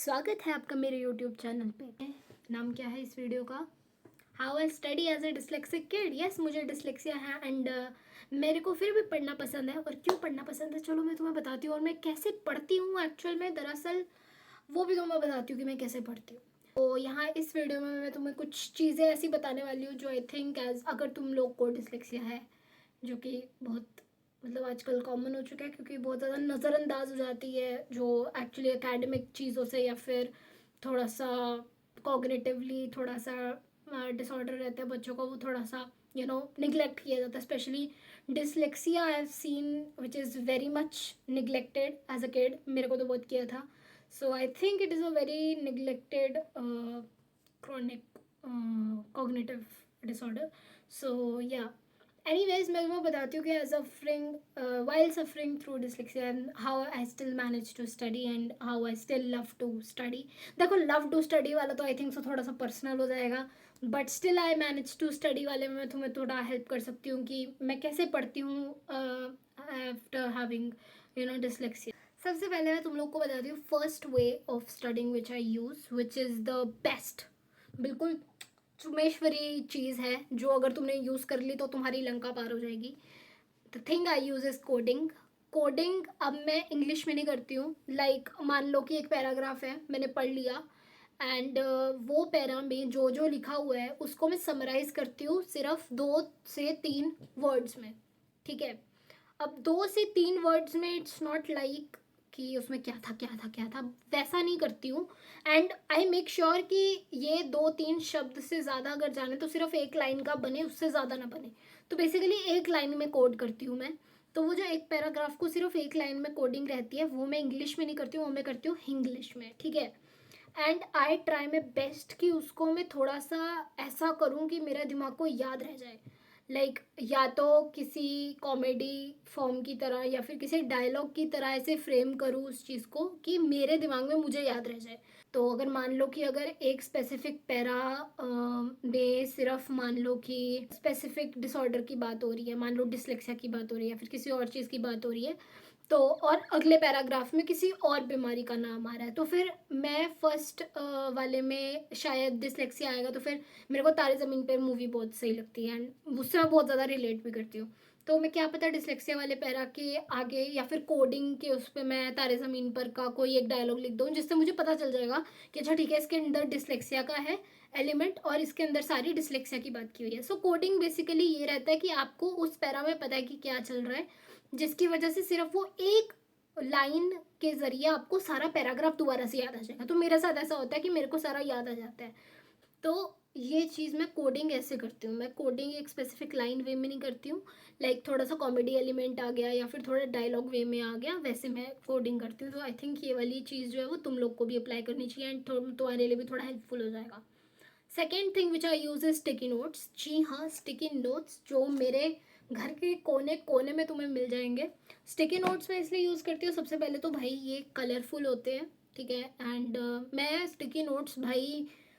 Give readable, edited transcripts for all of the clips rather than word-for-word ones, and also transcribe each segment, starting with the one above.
स्वागत है आपका मेरे यूट्यूब चैनल पे। नाम क्या है इस वीडियो का? How I study as a dyslexic kid. Yes, मुझे डिसलेक्सिया है एंड मेरे को फिर भी पढ़ना पसंद है। और क्यों पढ़ना पसंद है चलो मैं तुम्हें बताती हूँ, और मैं कैसे पढ़ती हूँ एक्चुअल में, दरअसल वो भी तुम्हें बताती हूँ कि मैं कैसे पढ़ती हूँ। तो यहाँ इस वीडियो में मैं तुम्हें कुछ चीज़ें ऐसी बताने वाली हूँ जो आई थिंक एज अगर तुम लोग को डिसलेक्सिया है, जो कि बहुत मतलब आजकल कॉमन हो चुका है क्योंकि बहुत ज़्यादा नज़रअंदाज हो जाती है जो एक्चुअली एकेडमिक चीज़ों से या फिर थोड़ा सा कॉग्निटिवली थोड़ा सा डिसऑर्डर रहता है बच्चों का, वो थोड़ा सा निगलेक्ट किया जाता है। Specially dyslexia I have seen which is very much neglected as a kid. मेरे को तो बहुत किया था। So I think it is a very neglected chronic cognitive disorder. So yeah, anyways मैं तुम्हें बताती हूँ कि while suffering through dyslexia and how I still manage to study and how I still love to study. देखो love to study वाला तो I think so थोड़ा सा पर्सनल हो जाएगा, but still I manage to study वाले में मैं तुम्हें थोड़ा हेल्प कर सकती हूँ कि मैं कैसे पढ़ती हूँ आफ्टर हैविंग dyslexia. सबसे पहले मैं तुम लोग को बताती हूँ first way of studying which I use which is the best. बिल्कुल चुमेश्वरी चीज़ है जो अगर तुमने यूज़ कर ली तो तुम्हारी लंका पार हो जाएगी। The thing I use is coding. Coding अब मैं इंग्लिश में नहीं करती हूँ। लाइक मान लो कि एक पैराग्राफ है, मैंने पढ़ लिया एंड वो पैरा में जो जो लिखा हुआ है उसको मैं समराइज़ करती हूँ सिर्फ 2 से 3 वर्ड्स में। ठीक है, अब 2 से 3 वर्ड्स में इट्स नॉट लाइक कि उसमें क्या था क्या था क्या था, वैसा नहीं करती हूँ। एंड आई मेक श्योर कि ये 2-3 शब्द से ज़्यादा अगर जाने तो सिर्फ एक लाइन का बने, उससे ज़्यादा ना बने। तो बेसिकली एक लाइन में कोड करती हूँ मैं। तो वो जो एक पैराग्राफ को सिर्फ एक लाइन में कोडिंग रहती है वो मैं इंग्लिश में नहीं करती हूँ, वो मैं करती हूँ इंग्लिश में। ठीक है, and I try my best कि उसको मैं थोड़ा सा ऐसा करूँ कि मेरे दिमाग को याद रह जाए। लाइक या तो किसी कॉमेडी फॉर्म की तरह या फिर किसी डायलॉग की तरह ऐसे फ्रेम करूँ उस चीज़ को कि मेरे दिमाग में मुझे याद रह जाए। तो अगर मान लो कि अगर एक स्पेसिफिक पैरा में सिर्फ मान लो कि स्पेसिफिक डिसऑर्डर की बात हो रही है, मान लो डिसलेक्सिया की बात हो रही है या फिर किसी और चीज़ की बात हो रही है, तो और अगले पैराग्राफ में किसी और बीमारी का नाम आ रहा है, तो फिर मैं फर्स्ट वाले में शायद डिसलेक्सिया आएगा तो फिर मेरे को तारे ज़मीन पर मूवी बहुत सही लगती है एंड उससे मैं बहुत ज़्यादा रिलेट भी करती हूँ। तो मैं क्या पता डिसलेक्सिया वाले पैरा के आगे या फिर कोडिंग के उस पर मैं तारे ज़मीन पर का कोई एक डायलॉग लिख दूँ जिससे मुझे पता चल जाएगा कि अच्छा ठीक है इसके अंदर डिसलेक्सिया का है एलिमेंट और इसके अंदर सारी डिसलेक्सिया की बात की हुई है। सो कोडिंग बेसिकली ये रहता है कि आपको उस पैरा में पता है कि क्या चल रहा है, जिसकी वजह से सिर्फ वो एक लाइन के ज़रिए आपको सारा पैराग्राफ दोबारा से याद आ जाएगा। तो मेरे साथ ऐसा होता है कि मेरे को सारा याद आ जाता है। तो ये चीज़ मैं कोडिंग ऐसे करती हूँ। मैं कोडिंग एक स्पेसिफिक लाइन वे में नहीं करती हूँ। लाइक थोड़ा सा कॉमेडी एलिमेंट आ गया या फिर थोड़ा डायलॉग वे में आ गया, वैसे मैं कोडिंग करती हूँ। तो आई थिंक ये वाली चीज़ जो है वो तुम लोग को भी अप्लाई करनी चाहिए एंड तुम्हारे लिए भी थोड़ा हेल्पफुल हो जाएगा। Second thing which I use is sticky notes. जी हाँ, स्टिकी नोट्स जो मेरे घर के कोने कोने में तुम्हें मिल जाएंगे। स्टिकी नोट्स मैं इसलिए यूज़ करती हूँ, सबसे पहले तो भाई ये कलरफुल होते हैं। ठीक है, एंड मैं स्टिकी नोट्स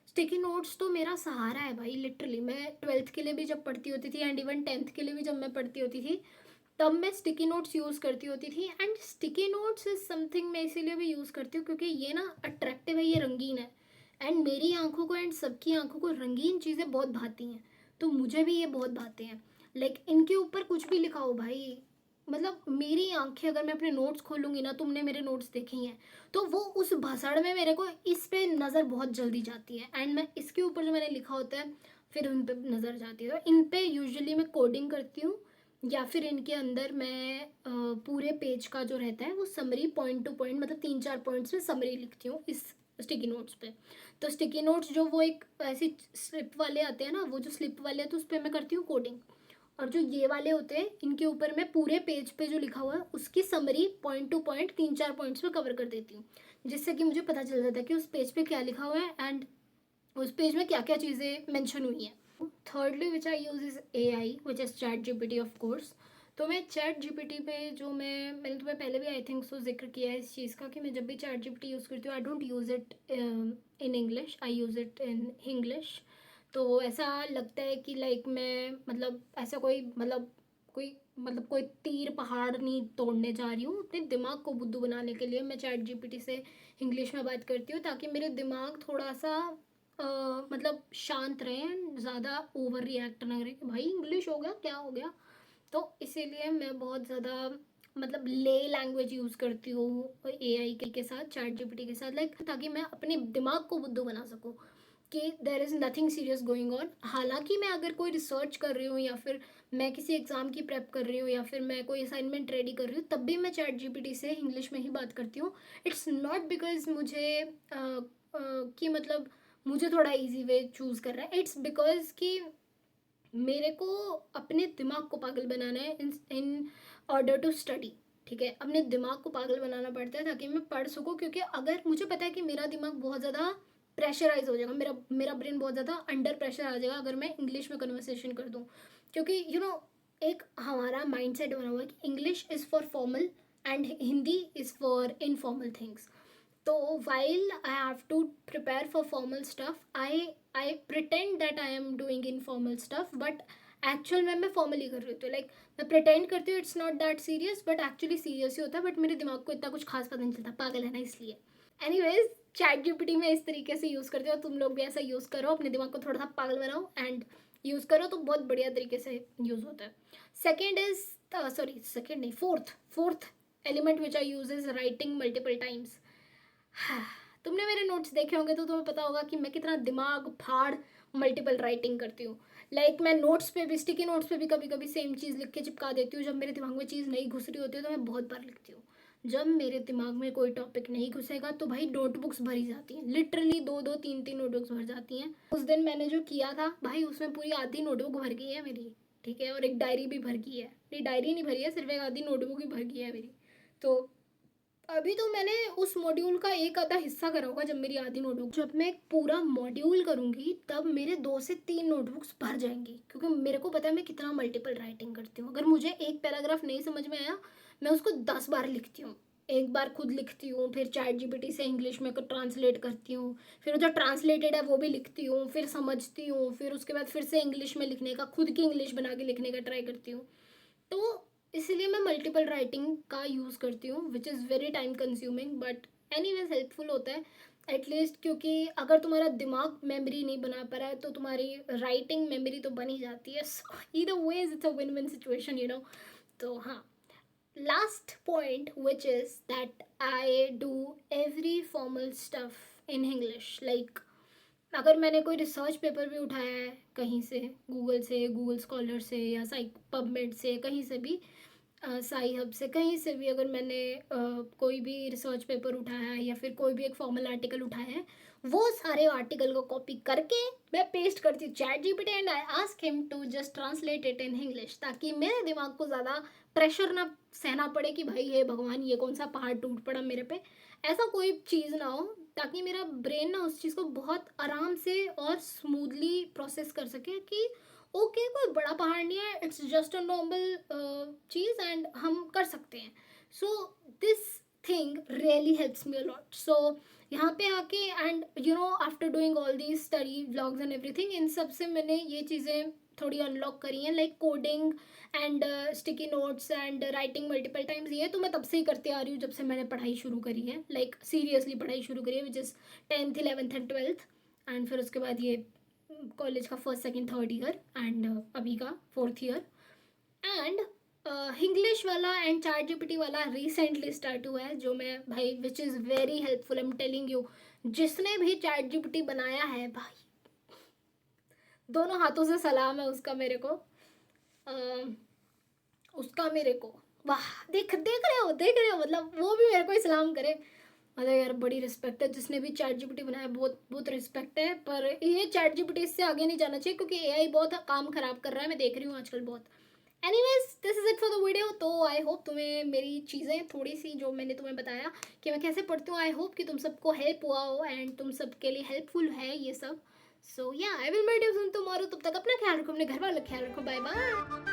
स्टिकी नोट्स तो मेरा सहारा है भाई। लिटरली मैं 12th के लिए भी जब पढ़ती होती थी एंड इवन 10th के लिए भी जब मैं पढ़ती होती थी तब मैं स्टिकी नोट्स यूज़ करती होती थी। And sticky notes is something मैं इसीलिए भी यूज़ करती हूँ क्योंकि ये ना अट्रैक्टिव है, ये रंगीन है एंड मेरी आंखों को एंड सबकी आंखों को रंगीन चीज़ें बहुत भाती हैं। तो मुझे भी ये बहुत भाते हैं। लाइक इनके ऊपर कुछ भी लिखा हो भाई, मतलब मेरी आंखें अगर मैं अपने नोट्स खोलूँगी ना, तुमने मेरे नोट्स देखे ही हैं, तो वो उस भसड़ में मेरे को इस पे नज़र बहुत जल्दी जाती है एंड मैं इसके ऊपर जो मैंने लिखा होता है फिर उन पे नज़र जाती है। तो इन पे यूजुअली मैं कोडिंग करती हूँ या फिर इनके अंदर मैं पूरे पेज का जो रहता है वो समरी पॉइंट टू पॉइंट मतलब 3-4 पॉइंट्स में समरी लिखती हूँ इस स्टिकी नोट्स पे। तो स्टिकी नोट्स जो वो एक ऐसी स्लिप वाले आते हैं ना, वो जो स्लिप वाले हैं तो उस पर मैं करती हूँ कोडिंग। और जो ये वाले होते हैं इनके ऊपर मैं पूरे पेज पे जो लिखा हुआ है उसकी summary point two point 3-4 points में कवर कर देती हूँ, जिससे कि मुझे पता चल जाता है कि उस पेज पे क्या लिखा हुआ है एंड उस पेज में क्या क्या चीज़ें मेंशन हुई हैं। Thirdly which I use is AI which is chat GPT of course. तो मैं चैट जीपीटी पे जो मैंने तुम्हें पहले भी आई थिंक सो जिक्र किया है इस चीज़ का कि मैं जब भी चैट जीपीटी यूज़ करती हूँ I don't use it in English, I use it in English. तो ऐसा लगता है कि लाइक मैं मतलब ऐसा कोई मतलब कोई मतलब कोई तीर पहाड़ नहीं तोड़ने जा रही हूँ। अपने दिमाग को बुद्धू बनाने के लिए मैं चैट जीपीटी से इंग्लिश में बात करती हूँ, ताकि मेरे दिमाग थोड़ा सा मतलब शांत रहे, ज़्यादा ओवर रिएक्ट ना करे कि भाई इंग्लिश हो गया क्या हो गया। तो इसीलिए मैं बहुत ज़्यादा मतलब ले लैंग्वेज यूज़ करती हूँ एआई के साथ, चैट जीपीटी के साथ, लाइक ताकि मैं अपने दिमाग को बुद्धू बना सकूँ कि there is nothing serious going on. हालांकि मैं अगर कोई रिसर्च कर रही हूँ, या फिर मैं किसी एग्ज़ाम की प्रेप कर रही हूँ, या फिर मैं कोई असाइनमेंट रेडी कर रही हूँ, तब भी मैं चैट जीपीटी से इंग्लिश में ही बात करती हूँ। इट्स नॉट बिकॉज मुझे कि मतलब मुझे थोड़ा इजी वे चूज़ कर रहा है, इट्स बिकॉज कि मेरे को अपने दिमाग को पागल बनाना है इन ऑर्डर टू स्टडी। ठीक है, अपने दिमाग को पागल बनाना पड़ता है ताकि मैं पढ़ सकूँ, क्योंकि अगर मुझे पता है कि मेरा दिमाग बहुत ज़्यादा प्रेशराइज हो जाएगा, मेरा ब्रेन बहुत ज़्यादा अंडर प्रेशर आ जाएगा अगर मैं इंग्लिश में कन्वर्सेशन कर दूँ। क्योंकि एक हमारा माइंड सेट बना हुआ है कि English is for formal and Hindi is for informal things. तो while I have to prepare for formal stuff, I pretend that I am doing informal stuff, but actual में मैं फॉर्मली कर रही होती हूँ। लाइक मैं प्रिटेंड करती हूँ it's not that serious, but actually serious ही होता है, बट मेरे दिमाग को इतना कुछ खास पता नहीं चलता, पागल है ना इसलिए। एनीवेज, चैट जीपीटी में इस तरीके से यूज़ करती हूँ, तुम लोग भी ऐसा यूज़ करो, अपने दिमाग को थोड़ा सा पागल बनाओ एंड यूज़ करो, तो बहुत बढ़िया तरीके से यूज़ होता है। सेकेंड इज सॉरी सेकेंड नहीं, fourth element which I use is writing multiple times. तुमने मेरे नोट्स देखे होंगे तो तुम्हें पता होगा कि मैं कितना दिमाग फाड़ मल्टीपल राइटिंग करती हूँ। लाइक मैं नोट्स पे भी, स्टिकी नोट्स पे भी कभी कभी सेम चीज़ लिख के चिपका देती हूँ। जब मेरे दिमाग में चीज़ नहीं घुस रही होती है तो मैं बहुत बार लिखती हूँ। जब मेरे दिमाग में कोई टॉपिक नहीं घुसेगा तो भाई नोटबुक्स भरी जाती हैं, लिटरली 2-2 3-3 नोटबुक्स भर जाती हैं। उस दिन मैंने जो किया था भाई, उसमें पूरी आधी नोटबुक भर गई है मेरी। ठीक है, और एक डायरी भी भर गई है, नहीं डायरी नहीं भरी है, सिर्फ एक आधी नोटबुक ही भर गई है मेरी। तो अभी तो मैंने उस मॉड्यूल का एक आधा हिस्सा करा होगा। जब मेरी आधी नोटबुक, जब मैं एक पूरा मॉड्यूल करूँगी तब मेरे 2 से 3 नोटबुक्स भर जाएंगी, क्योंकि मेरे को पता है मैं कितना मल्टीपल राइटिंग करती हूँ। अगर मुझे एक पैराग्राफ नहीं समझ में आया, मैं उसको 10 बार लिखती हूँ। एक बार खुद लिखती हूँ, फिर चैट जीपीटी से इंग्लिश में ट्रांसलेट करती हूँ, फिर जो ट्रांसलेटेड है वो भी लिखती हूँ, फिर समझती हूँ, फिर उसके बाद फिर से इंग्लिश में लिखने का, खुद की इंग्लिश बना के लिखने का ट्राई करती हूँ। तो इसलिए मैं मल्टीपल राइटिंग का यूज़ करती हूँ, विच is very time consuming, but anyways helpful होता है एटलीस्ट। क्योंकि अगर तुम्हारा दिमाग मेमोरी नहीं बना पा रहा है तो तुम्हारी राइटिंग मेमोरी तो बनी जाती है। सो either ways it's a win win situation. तो हाँ, last point which is that I do every formal stuff in English. Like अगर मैंने कोई रिसर्च पेपर भी उठाया है कहीं से, गूगल स्कॉलर से, या साइक पबमेड से, कहीं से भी, साई हब से, कहीं से भी अगर मैंने कोई भी रिसर्च पेपर उठाया है या फिर कोई भी एक फॉर्मल आर्टिकल उठाया है, वो सारे आर्टिकल को कॉपी करके मैं पेस्ट करती हूँ ChatGPT and I ask him to just translate it in English, ताकि मेरे दिमाग को ज़्यादा प्रेशर ना सहना पड़े कि भाई हे भगवान ये कौन सा पहाड़ टूट पड़ा मेरे पे, ऐसा कोई चीज़ ना हो। ताकि मेरा ब्रेन ना उस चीज़ को बहुत आराम से और स्मूथली प्रोसेस कर सके कि ओके कोई बड़ा पहाड़ नहीं है, इट्स जस्ट अ नॉर्मल चीज़ एंड हम कर सकते हैं। So this thing really helps me a lot. So यहाँ पे आके and after doing all these study vlogs and everything, इन सब से मैंने ये चीज़ें थोड़ी अनलॉक करी हैं, like coding and sticky notes and writing multiple times. ये तो मैं तब से ही करते आ रही हूँ जब से मैंने पढ़ाई शुरू करी है, लाइक सीरियसली पढ़ाई शुरू करी है, which is 10th 11th and 12th। And फिर उसके बाद ये कॉलेज का first second third year and अभी का फोर्थ ईयर। एंड इंग्लिश वाला एंड चैट जीपीटी वाला रिसेंटली स्टार्ट हुआ है, जो मैं भाई विच is very helpful. I am telling you, जिसने भी चैट जीपीटी बनाया है भाई, दोनों हाथों से सलाम है उसका मेरे को, उसका मेरे को, वाह, देख देख रहे हो, मतलब वो भी मेरे को ही सलाम करे। मतलब यार बड़ी रिस्पेक्ट है, जिसने भी चैट जीपीटी बनाया बहुत बहुत रिस्पेक्ट है। पर ये चैट जीपीटी इससे आगे नहीं जाना चाहिए, क्योंकि एआई बहुत काम खराब कर रहा है, मैं देख रही हूँ आजकल बहुत। Anyways, this is it for the video. तो आई होप तुम्हें मेरी चीज़ें थोड़ी सी जो मैंने तुम्हें बताया कि मैं कैसे पढ़ती हूँ, आई होप कि तुम सबको हेल्प हुआ हो एंड तुम सबके लिए हेल्पफुल है ये सब। So yeah, I will meet you soon tomorrow. तब तक अपना ख्याल रखो, अपने घर वालों का ख्याल रखो। Bye bye.